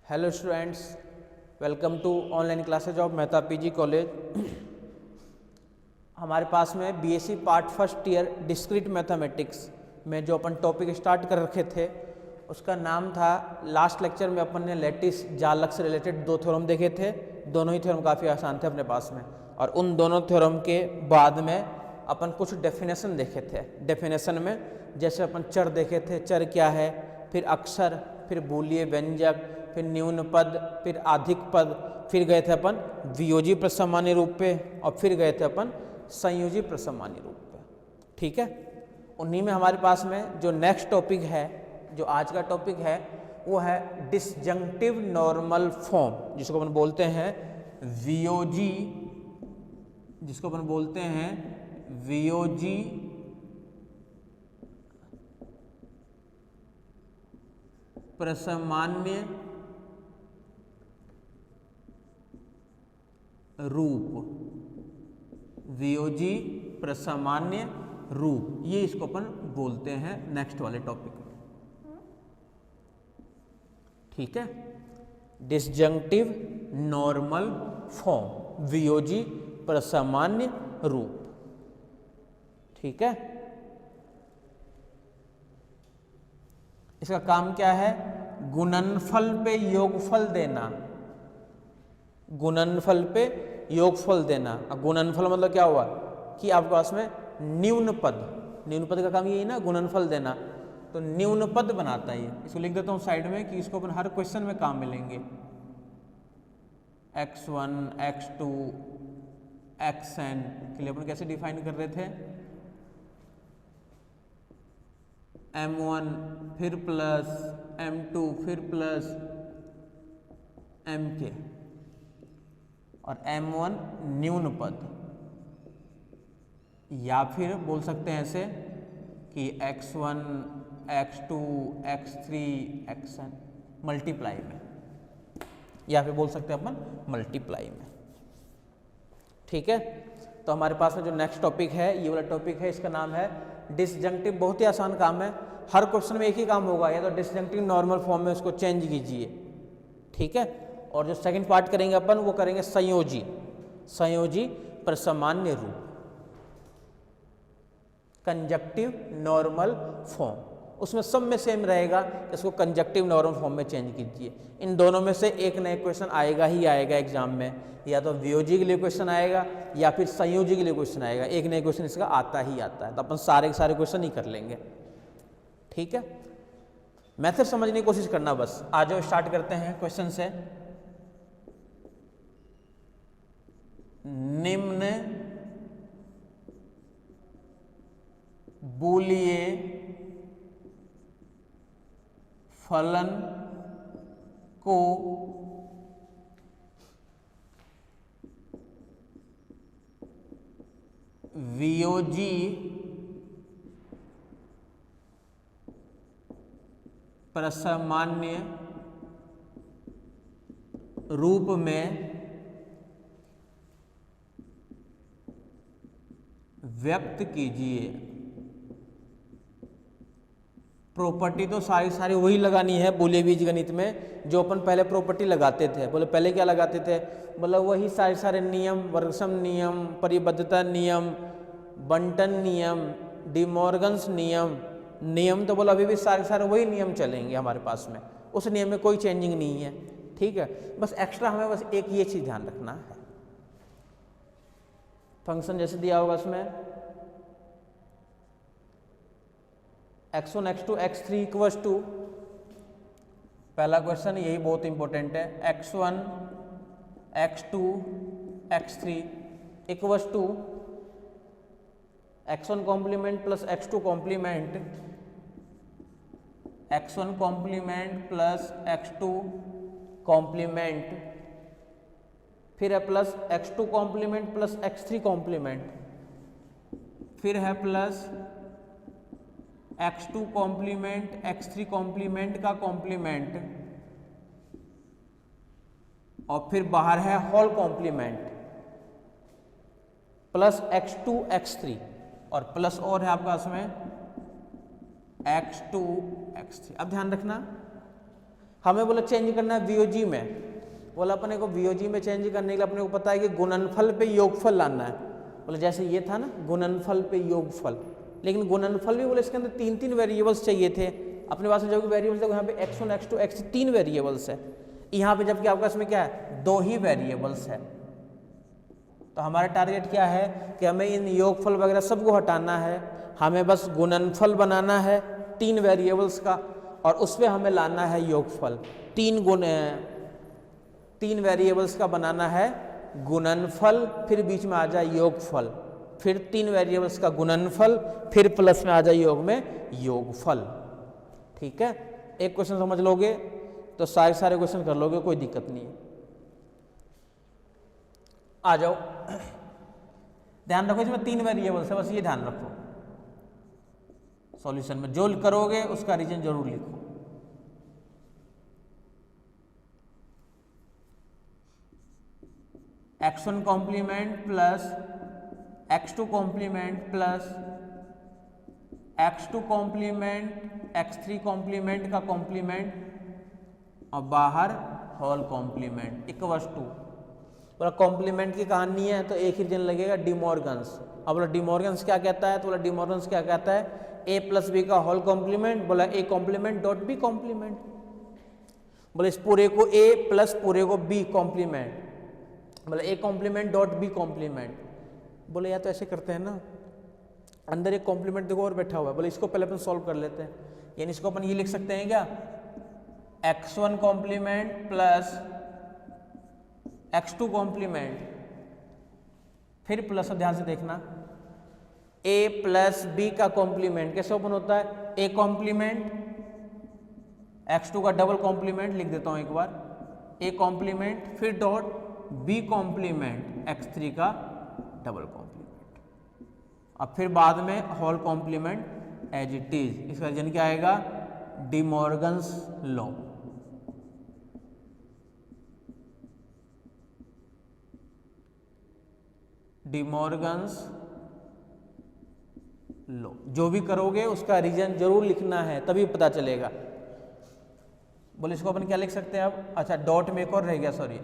Hello students, welcome to online classes of Mehta PG college. हमारे पास में BSc part first year discrete mathematics में जो अपन टॉपिक स्टार्ट कर रखे थे उसका नाम था, लास्ट लेक्चर में अपन ने लैटिस जालक से रिलेटेड दो थ्योरम देखे थे। दोनों ही थ्योरम काफ़ी आसान थे अपने पास में, और उन दोनों थ्योरम के बाद में अपन कुछ डेफिनेशन देखे थे। डेफिनेशन में जैसे अपन चर देखे थे, चर क्या है, फिर अक्षर, फिर बूलिये व्यंजक, फिर न्यून पद, फिर अधिक पद, फिर गए थे अपन वियोजी प्रसमान्य रूप पे, और फिर गए थे अपन संयोजी प्रसमान्य रूप पे। ठीक है, उन्हीं में हमारे पास में जो नेक्स्ट टॉपिक है, जो आज का टॉपिक है, वो है डिसजंक्टिव नॉर्मल फॉर्म, जिसको अपन बोलते हैं वियोजी, जिसको अपन बोलते हैं वियोजी प्रसमान्य रूप। वियोजी प्रसमान्य रूप, ये इसको अपन बोलते हैं नेक्स्ट वाले टॉपिक में। ठीक है, डिसजंक्टिव नॉर्मल फॉर्म, वियोजी प्रसमान्य रूप। ठीक है, इसका काम क्या है? गुणनफल पे योगफल देना। गुणनफल पे योगफल देना। अब गुणनफल मतलब क्या हुआ कि आपके पास में न्यून पद, न्यून पद का काम यही ना, गुणनफल देना। तो न्यून पद बनाता है ये। इसको लिख देता हूं साइड में कि इसको अपन हर क्वेश्चन में काम मिलेंगे। x1, x2, xn के लिए अपन कैसे डिफाइन कर रहे थे? m1 फिर प्लस m2 फिर प्लस mk, और m1 न्यून पद, या फिर बोल सकते हैं ऐसे कि x1, x2, x3, xn multiply में, या फिर बोल सकते हैं अपन मल्टीप्लाई में। ठीक है, तो हमारे पास में जो नेक्स्ट टॉपिक है, ये वाला टॉपिक है, इसका नाम है डिसजंक्टिव। बहुत ही आसान काम है, हर क्वेश्चन में एक ही काम होगा, या तो डिसजंक्टिव नॉर्मल फॉर्म में उसको चेंज कीजिए। ठीक है, और जो सेकंड पार्ट करेंगे अपन, वो करेंगे संयोजी, संयोजी प्रसमान्य रूप, कंजक्टिव नॉर्मल फॉर्म। उसमें सब में सेम रहेगा, इसको कंजक्टिव नॉर्मल फॉर्म में चेंज कीजिए। इन दोनों में से एक नया क्वेश्चन आएगा ही आएगा एग्जाम में, या तो वियोजी के लिए क्वेश्चन आएगा या फिर संयोजी के लिए क्वेश्चन आएगा। एक नया क्वेश्चन इसका आता ही आता है, तो अपन सारे के सारे क्वेश्चन ही कर लेंगे। ठीक है, मेथड समझने की कोशिश करना बस। आ जाओ, स्टार्ट करते हैं क्वेश्चन से। निम्न बूलिये फलन को वियोजी प्रसमान्य रूप में व्यक्त कीजिए। प्रॉपर्टी तो सारी सारी वही लगानी है बूलिये बीजगणित में, जो अपन पहले प्रॉपर्टी लगाते थे। बोले पहले क्या लगाते थे? बोले वही सारे सारे नियम, वर्गसम नियम, परिबद्धता नियम, बंटन नियम, डिमॉर्गन्स नियम। नियम तो बोला अभी भी सारे सारे वही नियम चलेंगे हमारे पास में, उस नियम में कोई चेंजिंग नहीं है। ठीक है, बस एक्स्ट्रा हमें बस एक ये चीज ध्यान रखना है। फंक्शन जैसे दिया होगा उसमें x1, x2, x3 equals to, पहला क्वेश्चन यही बहुत इंपॉर्टेंट है, x1, x2, x3 equals to x1 complement plus x2 complement, x1 complement plus x2 complement, फिर है plus x2 complement plus x3 complement, फिर है plus x2 complement x3 complement का complement, और फिर बाहर है whole complement plus x2 x3, और प्लस और है आपका इसमें x2 x3। अब ध्यान रखना, हमें बोला चेंज करना है वीओजी में, बोला अपने को वीओजी में चेंज करने के लिए अपने को पता है कि गुणनफल पे योगफल लाना है। बोले जैसे ये था ना गुणनफल पे योगफल, लेकिन गुणनफल भी बोले इसके अंदर 3 वेरिएबल्स चाहिए थे। अपने पास में जो भी वेरिएबल्स है यहाँ पे x1 x2 x3 3 वेरिएबल्स है, यहाँ पे जबकि आपके पास में क्या है 2 ही वेरिएबल्स है। तो हमारा टारगेट क्या है कि हमें इन योगफल वगैरह सबको हटाना है, हमें बस गुणनफल बनाना है 3 वेरिएबल्स का और उस पर हमें लाना है योगफल। 3 वेरिएबल्स का बनाना है गुणनफल, फिर बीच में आ जाए योगफल, फिर 3 वेरिएबल्स का गुणनफल, फिर प्लस में आ जाए योग में योगफल। ठीक है, एक क्वेश्चन समझ लोगे तो सारे क्वेश्चन कर लोगे, कोई दिक्कत नहीं है। आ जाओ, ध्यान रखो इसमें 3 वेरिएबल्स है, बस ये ध्यान रखो। सॉल्यूशन में जो करोगे उसका रीजन जरूर लिखो। x1 complement plus x2 complement plus x2 complement x3 complement का कॉम्प्लीमेंट और बाहर होल कॉम्प्लीमेंट इक्वल्स टू। बोला कॉम्प्लीमेंट की कहानी है तो एक ही रीजन लगेगा डिमॉर्गन्स। अब बोला डिमॉर्गन्स क्या कहता है, तो बोला डिमॉर्गन्स क्या कहता है a प्लस बी का होल कॉम्प्लीमेंट, बोला a complement dot B complement. बोले इस पूरे को a प्लस पूरे को b कॉम्प्लीमेंट, बोले a complement dot b complement. बोले या तो ऐसे करते हैं ना, अंदर एक कॉम्प्लीमेंट देखो और बैठा हुआ है, बोले इसको पहले अपन सॉल्व कर लेते हैं। यानी इसको अपन ये लिख सकते हैं क्या, x1 complement plus x2 complement, फिर प्लस, ध्यान से देखना, a प्लस बी का कॉम्प्लीमेंट कैसे ओपन होता है, a कॉम्प्लीमेंट x2 का डबल कॉम्प्लीमेंट लिख देता हूं एक बार, a कॉम्प्लीमेंट फिर डॉट b कॉम्प्लीमेंट x3 का डबल कॉम्प्लीमेंट, अब फिर बाद में whole complement as it is. इसका रीजन क्या आएगा, डिमॉर्गन्स लॉ। डिमॉर्गन्स लॉ, जो भी करोगे उसका रीजन जरूर लिखना है तभी पता चलेगा। बोले इसको अपन क्या लिख सकते हैं अब, अच्छा डॉट में एक और रह गया, सॉरी,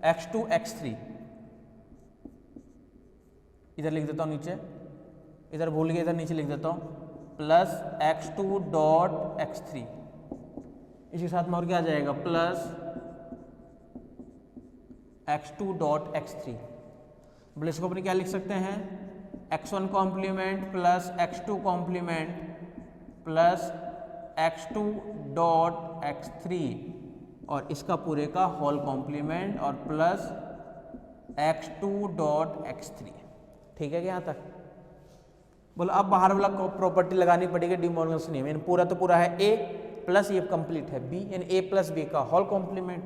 x2 x3 इधर लिख देता हूं नीचे, इधर भूल गया, इधर नीचे लिख देता हूं, प्लस x2 डॉट x3, इसी साथ में और क्या आ जाएगा, प्लस x2 डॉट x3। बोले इसको अपन क्या लिख सकते हैं, x1 complement plus x2 complement plus x2 dot x3 और इसका पूरे का होल कॉम्प्लीमेंट और प्लस x2 डॉट x3। ठीक है क्या यहाँ तक। बोलो अब बाहर वाला प्रॉपर्टी लगानी पड़ेगी डिमॉर्गन्स नियम, यानी पूरा तो पूरा है a प्लस ये कंप्लीट है b, यानी a प्लस बी का होल कॉम्प्लीमेंट।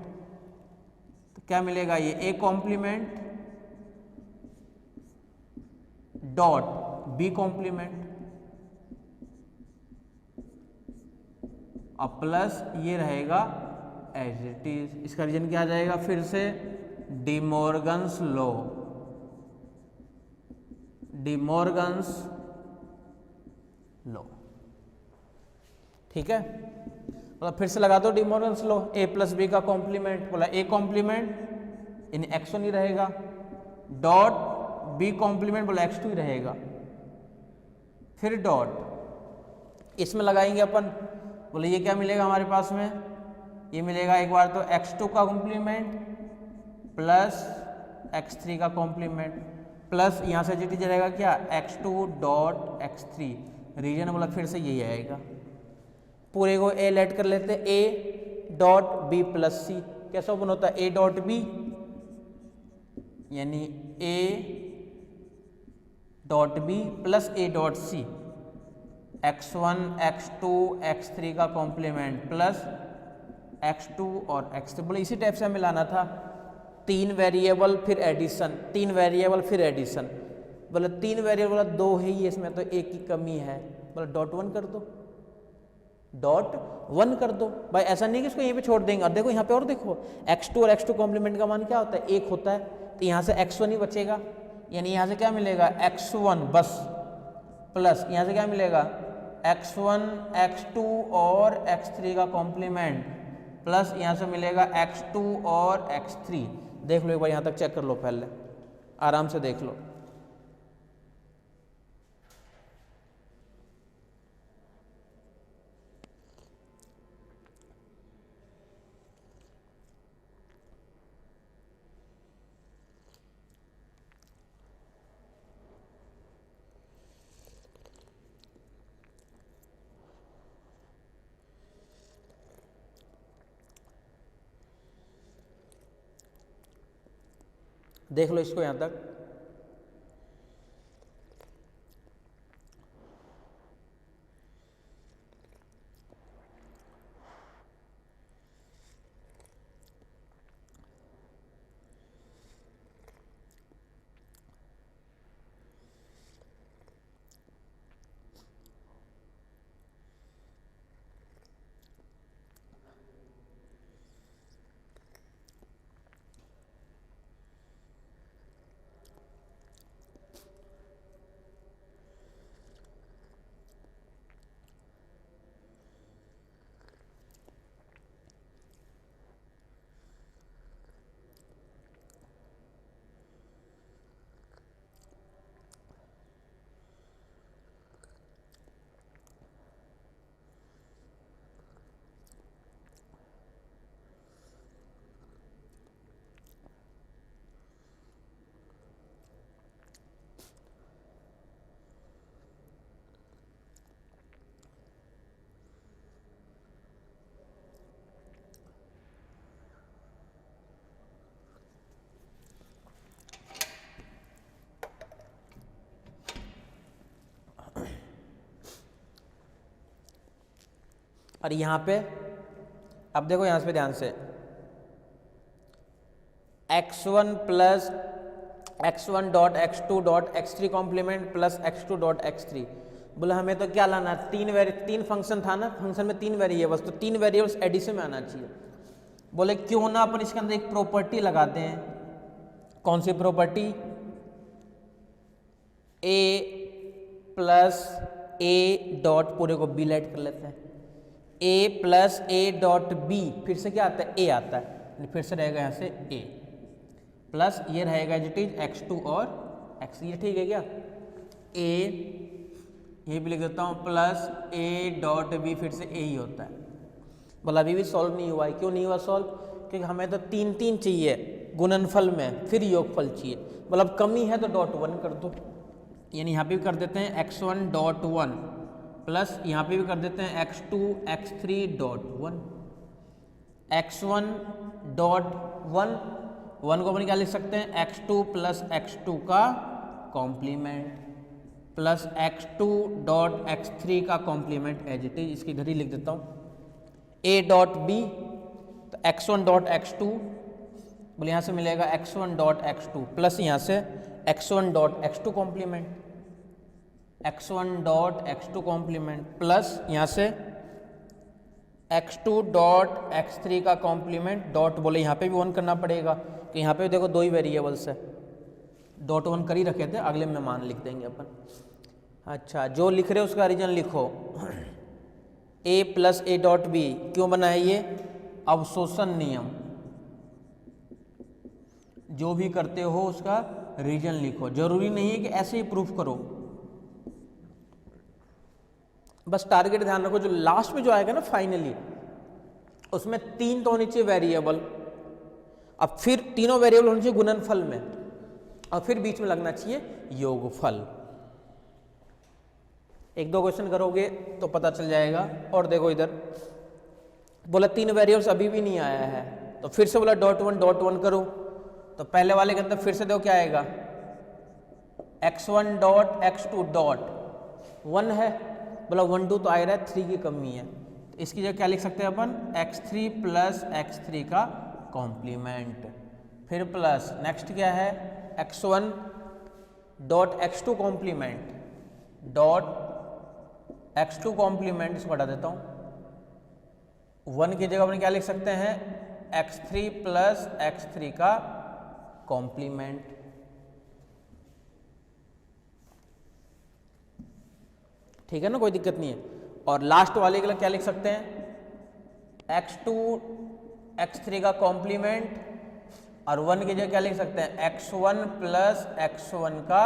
तो क्या मिलेगा, ये a complement dot B complement और प्लस ये रहेगा एज इट इज। इसका रीजन क्या आ जाएगा, फिर से डिमॉर्गन्स लॉ, डिमॉर्गन्स लॉ। ठीक है, मतलब फिर से लगा दो De Morgan's law, a plus B का कॉम्प्लीमेंट, बोला a कॉम्प्लीमेंट इन x1 ही रहेगा डॉट b कॉम्प्लीमेंट, बोला x2 ही रहेगा, फिर डॉट इसमें लगाएंगे अपन, बोले ये क्या मिलेगा हमारे पास में, ये मिलेगा एक बार तो x2 का कॉम्प्लीमेंट प्लस x3 का कॉम्प्लीमेंट प्लस यहाँ से जीटी जाएगा क्या, x2 डॉट x3। रीजन बोला फिर से यही आएगा, पूरे को a लेट कर लेते हैं, a dot b plus c। कैसे ओपन होता है, a डॉट b यानी a dot B plus a dot C, x1 x2 x3 का कॉम्प्लीमेंट प्लस x2 और x3। बोले इसी टाइप से हमें लाना था, 3 वेरिएबल फिर एडिशन, 3 वेरिएबल फिर एडिशन। बोले 3 वेरिएबल, बोला 2 है ही इसमें तो एक की कमी है, बोला डॉट 1 कर दो, डॉट 1 कर दो भाई। ऐसा नहीं कि इसको यहीं पे छोड़ देंगे, और देखो यहाँ पे और देखो x2 और x2 कॉम्प्लीमेंट का मान क्या होता है, 1 होता है, तो यहाँ से x1 ही बचेगा, यानी यहाँ से क्या मिलेगा x1 बस, प्लस यहाँ से क्या मिलेगा x1 x2 और x3 का कॉम्प्लीमेंट प्लस यहाँ से मिलेगा x2 और x3। देख लो एक बार, यहाँ तक चेक कर लो, पहले आराम से देख लो। देख लो इसको यहाँ तक। और यहाँ पे अब देखो, यहाँ से ध्यान से, x1 plus x1 dot x2 dot x3 complement plus x2 dot x3। बोला हमें तो क्या लाना, तीन फंक्शन था ना, फंक्शन में 3 वेरिएबल्स, तो 3 वेरिएबल्स एडिशन में आना चाहिए। बोले क्यों ना अपन इसके अंदर एक प्रॉपर्टी लगाते हैं। कौन सी property? a plus a dot, पूरे को b लाइट कर लेते हैं, a plus a dot b, फिर से क्या आता है, a आता है, फिर से रहेगा यहाँ से a प्लस ये रहेगा एज इट इज x2 और x, ये ठीक है क्या, a ये भी लिख देता हूँ प्लस a डॉट b, फिर से a ही होता है। बोला अभी भी सॉल्व नहीं हुआ है। क्यों नहीं हुआ सॉल्व? क्योंकि हमें तो 3 चाहिए गुणनफल में, फिर योगफल चाहिए। मतलब कमी है तो डॉट 1 कर दो, यानी यहाँ पे भी कर देते हैं x1 डॉट 1 प्लस यहाँ पे भी कर देते हैं x2 x3 dot 1, x1 dot 1 को अपन क्या लिख सकते हैं, x2 प्लस x2 का complement plus x2 dot x3 का कॉम्प्लीमेंट एज इट इज, इसकी इधर ही लिख देता हूँ a डॉट b, तो x1 डॉट x2, बोले यहाँ से मिलेगा x1 डॉट x2 प्लस यहाँ से x1 dot x2 complement, x1 dot x2 complement plus यहाँ से x2 डॉट x3 का कॉम्प्लीमेंट डॉट, बोले यहाँ पे भी 1 करना पड़ेगा, तो यहाँ पे देखो 2 ही वेरिएबल्स है, डॉट 1 कर ही रखे थे, अगले में मान लिख देंगे अपन। अच्छा, जो लिख रहे हो उसका रीजन लिखो, a plus a dot b, क्यों बना है ये, अवशोषण नियम, जो भी करते हो उसका रीजन लिखो, जरूरी नहीं है कि ऐसे ही प्रूफ करो, बस टारगेट ध्यान रखो। जो लास्ट में जो आएगा ना फाइनली, उसमें 3 तो होनी चाहिए वेरिएबल, अब फिर तीनों वेरिएबल होने चाहिए गुणनफल में, और फिर बीच में लगना चाहिए योगफल। 1-2 क्वेश्चन करोगे तो पता चल जाएगा। और देखो इधर बोला 3 वेरिएबल्स अभी भी नहीं आया है, तो फिर से बोला डॉट 1 करो, तो पहले वाले के अंदर फिर से देखो क्या आएगा, x1 डॉट x2 डॉट 1 है, बोला 1 2 तो आ रहा है, 3 की कमी है, तो इसकी जगह क्या लिख सकते हैं अपन, x3 प्लस x3 का कॉम्प्लीमेंट, फिर प्लस नेक्स्ट क्या है, x1 dot x2 complement dot x2 complement, इसको हटा देता हूँ, 1 की जगह अपन क्या लिख सकते हैं, x3 प्लस x3 का कॉम्प्लीमेंट, ठीक है ना, कोई दिक्कत नहीं है। और लास्ट वाले के लिए क्या लिख सकते हैं, x2 x3 का कॉम्प्लीमेंट, और 1 की जगह क्या लिख सकते हैं, x1 प्लस x1 का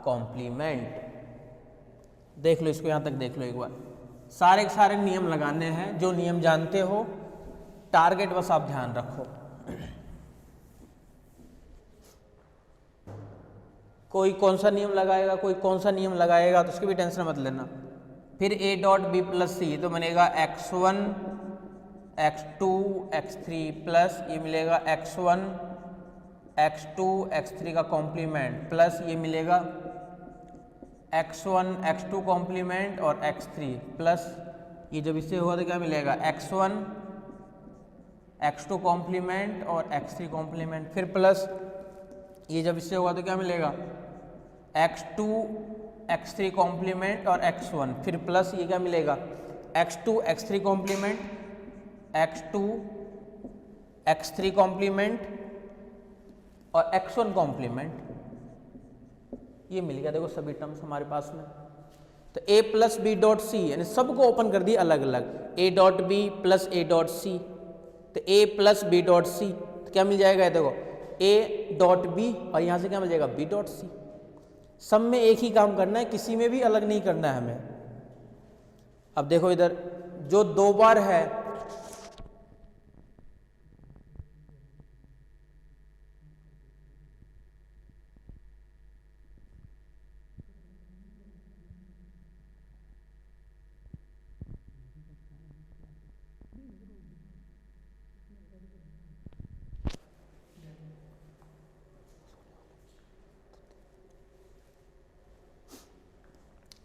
कॉम्प्लीमेंट। देख लो इसको, यहां तक देख लो एक बार। सारे के सारे नियम लगाने हैं, जो नियम जानते हो, टारगेट बस आप ध्यान रखो। कोई कौन सा नियम लगाएगा, कोई कौन सा नियम लगाएगा, तो उसकी भी टेंशन मत लेना। फिर a डॉट बी प्लस सी, तो बनेगा x1 x2 x3 प्लस ये मिलेगा x1 x2 x3 का कॉम्प्लीमेंट, प्लस ये मिलेगा x1 x2 कॉम्प्लीमेंट और x3, प्लस ये जब इससे होगा तो क्या मिलेगा, x1 x2 कॉम्प्लीमेंट और x3 कॉम्प्लीमेंट, फिर प्लस ये जब इससे होगा तो क्या मिलेगा, x2 x3 कॉम्प्लीमेंट और x1, फिर प्लस ये क्या मिलेगा, x2 x3 complement, x2 x3 complement और x1 कॉम्प्लीमेंट। ये मिल गया, देखो सभी टर्म्स हमारे पास में। तो a plus B dot C, यानी सबको ओपन कर दिया अलग अलग, a dot B plus a dot C, तो a plus B dot C, तो क्या मिल जाएगा, देखो a डॉट बी और यहाँ से क्या मिल जाएगा, b डॉट सी। सब में एक ही काम करना है, किसी में भी अलग नहीं करना है हमें। अब देखो इधर जो 2 बार है,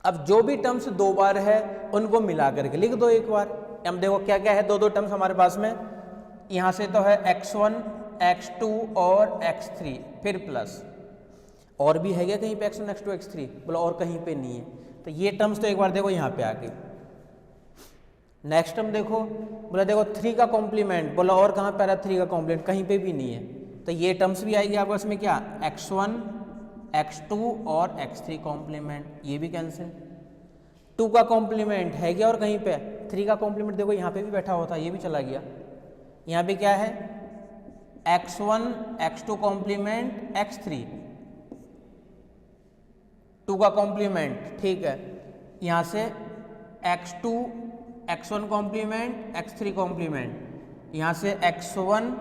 अब जो भी टर्म्स 2 बार है उनको मिला करके लिख दो एक बार। अब देखो क्या क्या है, 2 टर्म्स हमारे पास में, यहाँ से तो है x1 x2 और x3, फिर प्लस और भी है क्या कहीं पे x1 x2 x3, बोला और कहीं पे नहीं है, तो ये टर्म्स तो एक बार देखो यहाँ पे आ गई। नेक्स्ट टर्म देखो, बोला देखो 3 का कॉम्प्लीमेंट, बोला और कहाँ पे आ रहा है 3 का कॉम्प्लीमेंट, कहीं पे भी नहीं है, तो ये टर्म्स भी आएगी आपको इसमें क्या, x1 x2 और x3 कॉम्प्लीमेंट, ये भी कैंसिल। 2 का कॉम्प्लीमेंट है क्या और कहीं पे, 3 का कॉम्प्लीमेंट देखो यहाँ पे भी बैठा होता, ये भी चला गया। यहाँ पे क्या है, x1 x2 कॉम्प्लीमेंट x3, 2 का कॉम्प्लीमेंट, ठीक है, यहाँ से x2 x1 complement x3 complement, यहाँ से x1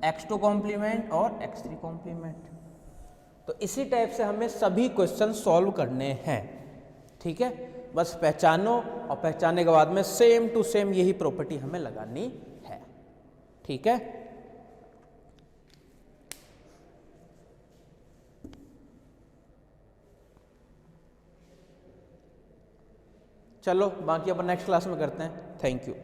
x2 कॉम्प्लीमेंट और x3 कॉम्प्लीमेंट। तो इसी टाइप से हमें सभी क्वेश्चन सॉल्व करने हैं, ठीक है। बस पहचानो और पहचानने के बाद में सेम टू सेम यही प्रॉपर्टी हमें लगानी है, ठीक है। चलो बाकी अपन नेक्स्ट क्लास में करते हैं। Thank you.